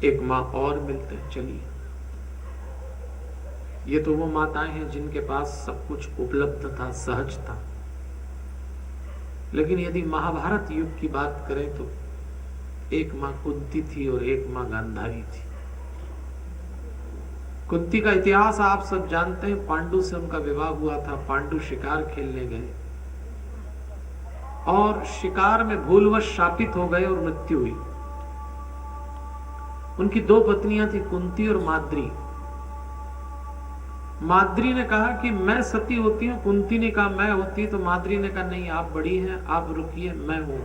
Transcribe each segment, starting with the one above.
एक माँ और मिलते हैं, चलिए। ये तो वो माताएं हैं जिनके पास सब कुछ उपलब्ध था, सहज था। लेकिन यदि महाभारत युग की बात करें तो एक माँ कुंती थी और एक माँ गांधारी थी। कुंती का इतिहास आप सब जानते हैं, पांडु से उनका विवाह हुआ था। पांडु शिकार खेलने गए और शिकार में भूलवश शापित हो गए और मृत्यु हुई। उनकी दो पत्नियां थी, कुंती और माद्री। माद्री ने कहा कि मैं सती होती हूं, कुंती ने कहा मैं होती, तो माद्री ने कहा नहीं, आप बड़ी हैं, आप रुकिए, मैं हूं।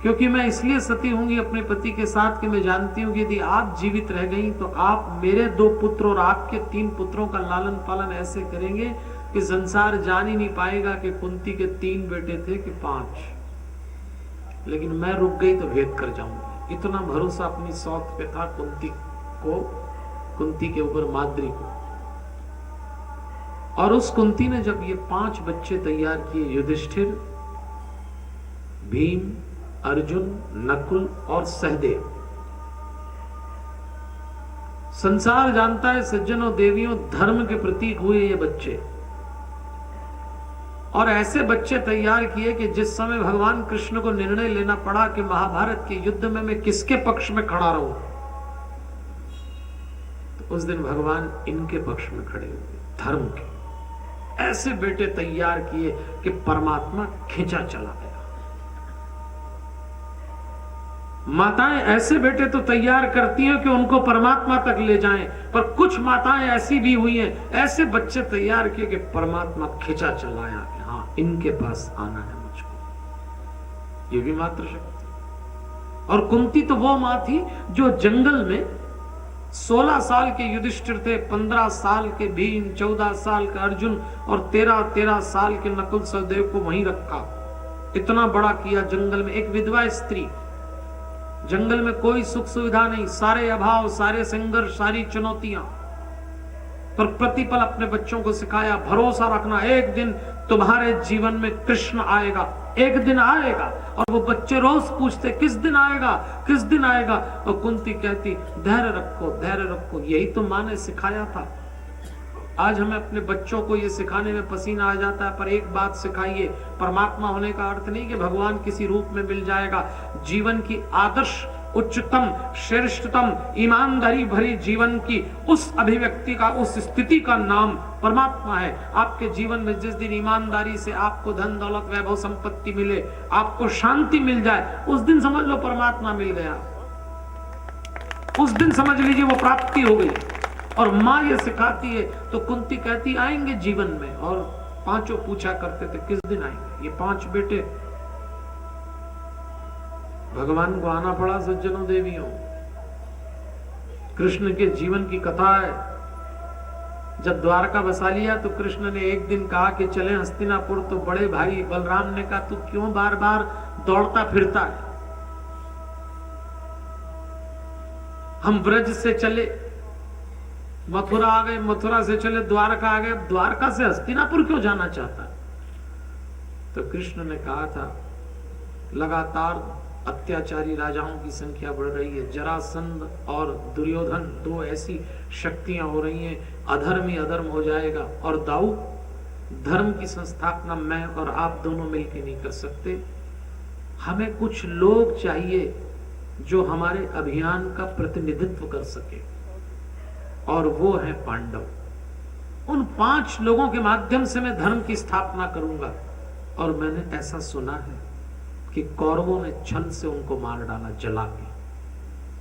क्योंकि मैं इसलिए सती होंगी अपने पति के साथ कि मैं जानती हूं कि यदि आप जीवित रह गई तो आप मेरे 2 पुत्र और आपके 3 पुत्रों का लालन पालन ऐसे करेंगे कि संसार जान ही नहीं पाएगा कि कुंती के 3 बेटे थे कि 5। लेकिन मैं रुक गई तो भेद कर जाऊंगी। इतना भरोसा अपनी सौत पे था कुंती के ऊपर, माद्री को। और उस कुंती ने जब ये 5 बच्चे तैयार किए, युधिष्ठिर, भीम, अर्जुन, नकुल और सहदेव। संसार जानता है सज्जनों देवियों, धर्म के प्रतीक हुए ये बच्चे। और ऐसे बच्चे तैयार किए कि जिस समय भगवान कृष्ण को निर्णय लेना पड़ा कि महाभारत के युद्ध में मैं किसके पक्ष में खड़ा रहूं, तो उस दिन भगवान इनके पक्ष में खड़े हुए, धर्म के। ऐसे बेटे तैयार किए कि परमात्मा खींचा चला गया। माताएं ऐसे बेटे तो तैयार करती हैं कि उनको परमात्मा तक ले जाएं, पर कुछ माताएं ऐसी भी हुई हैं, ऐसे बच्चे तैयार किए कि परमात्मा खींचा चलाया कि हाँ, इनके पास आना है मुझको। ये भी मातृशक्ति। और कुंती तो वो मां थी जो जंगल में 16 साल के युधिष्ठिर थे, 15 साल के भीम, 14 साल का अर्जुन और 13 साल के नकुल सहदेव को वहीं रखा। इतना बड़ा किया जंगल में। एक विधवा स्त्री, जंगल में कोई सुख सुविधा नहीं, सारे अभाव, सारे संघर्ष, सारी चुनौतियां, पर प्रतिपल अपने बच्चों को सिखाया भरोसा रखना, एक दिन तुम्हारे जीवन में कृष्ण आएगा, एक दिन आएगा। और वो बच्चे रोज पूछते किस दिन आएगा, किस दिन आएगा। और कुंती कहती धैर्य रखो, धैर्य रखो। यही तो मां ने सिखाया था। आज हमें अपने बच्चों को ये सिखाने में पसीना आ जाता है, पर एक बात सिखाइए, परमात्मा होने का अर्थ नहीं कि भगवान किसी रूप में मिल जाएगा। जीवन की आदर्श, उच्चतम, श्रेष्ठतम, ईमानदारी भरी जीवन की उस अभिव्यक्ति का, उस स्थिति का नाम परमात्मा है। आपके जीवन में जिस दिन ईमानदारी से आपको धन दौलत वैभव संपत्ति मिले, आपको शांति मिल जाए, उस दिन समझ लो परमात्मा मिल गया। उस दिन समझ लीजिए वो प्राप्ति हो गई। और माँ ये सिखाती है। तो कुंती कहती आएंगे जीवन में, और 5 पूछा करते थे किस दिन आएंगे। ये 5 बेटे भगवान को आना पड़ा सज्जनों देवियों। कृष्ण के जीवन की कथा है। जब द्वारका बसा लिया तो कृष्ण ने एक दिन कहा कि चलें हस्तिनापुर, तो बड़े भाई बलराम ने कहा तू क्यों बार बार दौड़ता फिरता है, हम ब्रज से चले, मथुरा आ गए, मथुरा से चले द्वारका आ गए, द्वारका से हस्तिनापुर क्यों जाना चाहता। तो कृष्ण ने कहा था लगातार अत्याचारी राजाओं की संख्या बढ़ रही है, जरासंध और दुर्योधन 2 ऐसी शक्तियां हो रही हैं, अधर्म ही अधर्म हो जाएगा। और दाऊ, धर्म की संस्थापना मैं और आप दोनों मिलकर नहीं कर सकते, हमें कुछ लोग चाहिए जो हमारे अभियान का प्रतिनिधित्व कर सके, और वो है पांडव। उन 5 लोगों के माध्यम से मैं धर्म की स्थापना करूंगा। और मैंने ऐसा सुना है कि कौरवों ने छल से उनको मार डाला, जला के,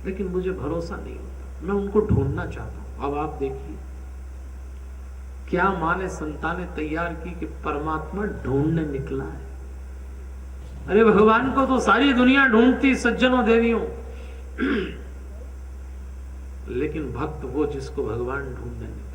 लेकिन मुझे भरोसा नहीं होता, मैं उनको ढूंढना चाहता हूं। अब आप देखिए क्या मां ने संतानें तैयार की कि परमात्मा ढूंढने निकला है। अरे भगवान को तो सारी दुनिया ढूंढती सज्जनों देवियों, लेकिन भक्त वो जिसको भगवान ढूंढने निकला।